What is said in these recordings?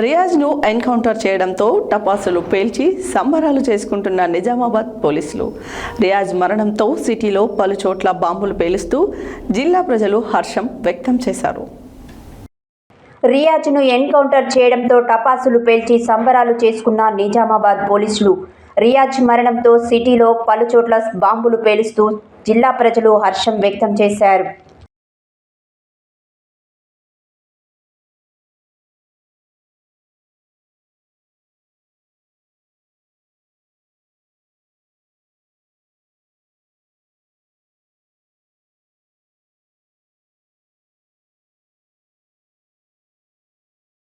రియాజ్ను encounter చేయడంతో టపాసులు పేల్చి సంబరాలు చేసుకుంటున్న నిజామాబాద్ పోలీసులు. రియాజ్ మరణంతో సిటీలో పలు చోట్ల బాంబులు పేలుస్తూ జిల్లా ప్రజలు హర్షం వ్యక్తం చేశారు. రియాజ్ను ఎన్కౌంటర్ చేయడంతో టపాసులు పేల్చి సంబరాలు చేసుకున్న నిజామాబాద్ పోలీసులు. రియాజ్ మరణంతో సిటీలో పలు చోట్ల బాంబులు పేలుస్తూ జిల్లా ప్రజలు హర్షం వ్యక్తం చేశారు. రియాజ్ మరణంతో సిటీలో పలు చోట్ల బాంబులు పేలుస్తూ జిల్లా ప్రజలు హర్షం వ్యక్తం చేశారు. రియాజ్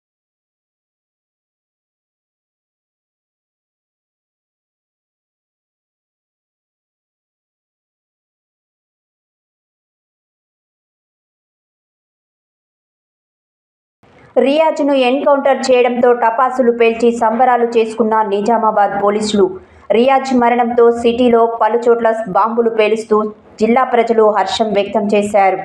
మరణంతో సిటీలో పలు చోట్ల బాంబులు పేలుస్తూ జిల్లా ప్రజలు హర్షం వ్యక్తం చేశారు. రియాజ్ను ఎన్కౌంటర్ చేయడంతో టపాసులు పేల్చి సంబరాలు చేసుకున్న నిజామాబాద్ పోలీసులు. రియాజ్ మరణంతో సిటీలో పలు చోట్ల బాంబులు పేలుస్తూ జిల్లా ప్రజలు హర్షం వ్యక్తం చేశారు.